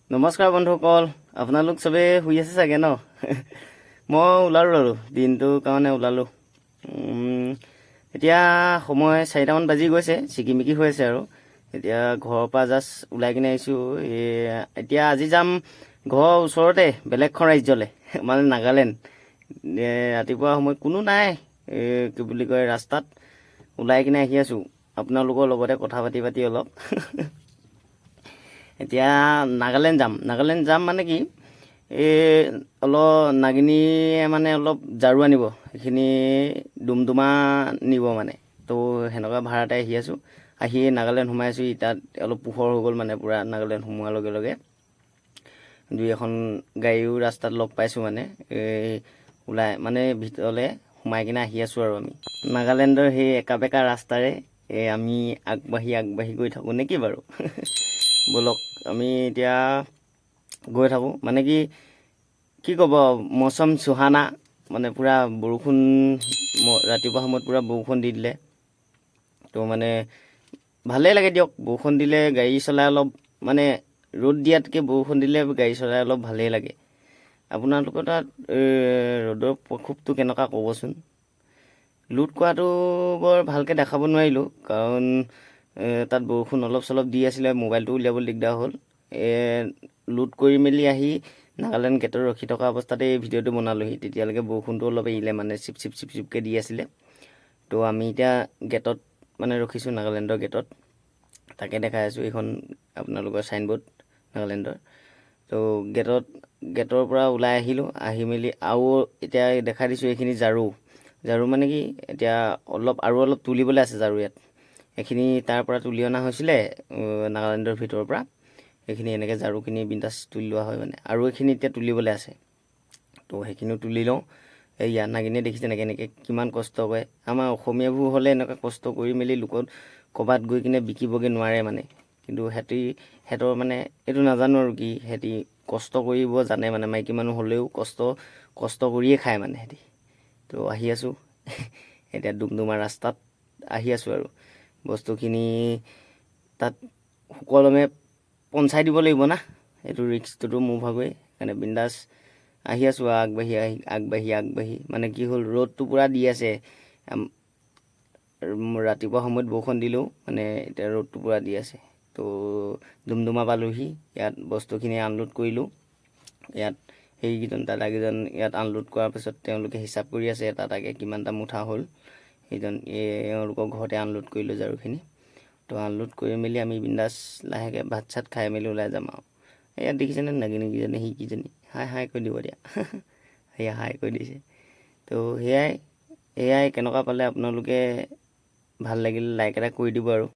নমস্কাৰ বন্ধুসকল, আপোনালোক চবে শুই আছে চাগে ন? মই ওলালোঁ আৰু দিনটোৰ কাৰণে ওলালোঁ। এতিয়া সময় 4টামান বাজি গৈছে, চিকিমিকি হৈ আছে আৰু এতিয়া ঘৰৰ পৰা জাষ্ট ওলাই কিনে আহিছোঁ। এতিয়া আজি যাম ঘৰৰ ওচৰতে বেলেগখন ৰাজ্যলৈ, মানে নাগালেণ্ড। ৰাতিপুৱা সময়ত কোনো নাই, কি বুলি কয়, ৰাস্তাত ওলাই কিনে আহি আছোঁ আপোনালোকৰ লগতে কথা পাতি অলপ। এতিয়া নাগালেণ্ড যাম মানে কি, অলপ নাগিনীয়ে মানে অলপ ঝাৰু আনিব, সেইখিনি ডুমডুমা নিব মানে। তো সেনেকুৱা ভাড়াতে আহি আছোঁ। আহি নাগালেণ্ড সোমাই আছোঁ। তাত অলপ পোহৰ হৈ গ'ল মানে পূৰা। নাগালেণ্ড সোমোৱাৰ লগে লগে দুই এখন গাড়ীও ৰাস্তাত লগ পাইছোঁ মানে, ওলাই মানে ভিতৰলৈ সোমাই কিনে আহি আছোঁ আৰু আমি নাগালেণ্ডৰ সেই একা বেকা ৰাস্তাৰে আমি আগবাঢ়ি গৈ থাকোঁ নেকি বাৰু? ব'লক আমি এতিয়া গৈ থাকোঁ। মানে কি ক'ব, মৌচম চুহানা, মানে পূৰা বৰষুণ, ৰাতিপুৱা সময়ত পূৰা বৰষুণ দি দিলে। তো মানে ভালেই লাগে দিয়ক, বৰষুণ দিলে গাড়ী চলাই অলপ, মানে ৰ'দ দিয়াতকৈ বৰষুণ দিলে গাড়ী চলাই অলপ ভালেই লাগে। আপোনালোকৰ তাত ৰ'দৰ প্ৰকোপটো কেনেকুৱা ক'বচোন? লোড কৰাটো বৰ ভালকৈ দেখাব নোৱাৰিলোঁ, কাৰণ তাত বৰষুণ অলপ চলপ দি আছিলে, মোবাইলটো উলিয়াবলৈ দিগদাৰ হ'ল। লোড কৰি মেলি আহি নাগালেণ্ড গেটত ৰখি থকা অৱস্থাতে এই ভিডিঅ'টো বনালোহি। তেতিয়ালৈকে বৰষুণটো অলপ এৰিলে, মানে চিপকৈ দি আছিলে। তো আমি এতিয়া গেটত মানে ৰখিছোঁ, নাগালেণ্ডৰ গেটত। তাকে দেখাই আছোঁ, এইখন আপোনালোকৰ চাইনবোৰ্ড নাগালেণ্ডৰ। তো গেটৰ পৰা ওলাই আহিলোঁ। আহি মেলি আৰু এতিয়া দেখাই দিছোঁ, এইখিনি ঝাৰু মানে কি, এতিয়া আৰু অলপ তুলিবলৈ আছে ঝাৰু ইয়াত। এইখিনি তাৰ পৰা তুলি অনা হৈছিলে নাগালেণ্ডৰ ভিতৰৰ পৰা। এইখিনি এনেকৈ ঝাৰুখিনি বিন্দাছ তুলি লোৱা হয় মানে, আৰু এইখিনি এতিয়া তুলিবলৈ আছে। তো সেইখিনিও তুলি লওঁ। ইয়াত নাগিনীয়ে দেখিছে এনেকৈ কিমান কষ্ট কৰে। আমাৰ অসমীয়াবোৰ হ'লে এনেকুৱা কষ্ট কৰি মেলি লোকত ক'ৰবাত গৈ কিনে বিকিবগৈ নোৱাৰে মানে। কিন্তু সিহঁতৰ মানে এইটো নাজানো আৰু কি, সিহঁতি কষ্ট কৰিব জানে মানে, মাইকী মানুহ হ'লেও কষ্ট কৰিয়ে খায় মানে সিহঁতি। তো আহি আছোঁ এতিয়া ডুমডুমা ৰাস্তাত আহি আছোঁ আৰু বস্তুখিনি তাত সুকলমে পঞ্চাই দিব লাগিব না, এইটো ৰিক্সটোতো মোৰ ভাগেই। সেইকাৰণে বিন্দাছ আহি আছোঁ আগবাঢ়ি। মানে কি হ'ল, ৰ'দটো পূৰা দি আছে। ৰাতিপুৱা সময়ত বৰষুণ দিলেও মানে এতিয়া ৰ'দটো পূৰা দি আছে। তো ডুমডুমা পালোহি, ইয়াত বস্তুখিনি আনলোড কৰিলোঁ। ইয়াত দাদাকেইজন ইয়াত আনলোড কৰাৰ পিছত তেওঁলোকে হিচাপ কৰি আছে এটাকে কিমানটা মুঠা হ'ল। এওঁলোকৰ ঘৰতে আনলোড কৰিলোঁ ঝাৰুখিনি। তো আনলোড কৰি মেলি আমি বিন্দাছ লাহেকৈ ভাত চাত খাই মেলি ওলাই যাম আৰু। ইয়াত দেখিছেনে নাগিনীকেইজনী, সিকিজনী হাই কৈ দিব দিয়া। সেয়া হাই কৈ দিছে। তো সেয়াই কেনেকুৱা পালে আপোনালোকে, ভাল লাগিলে লাইক এটা কৰি দিব আৰু।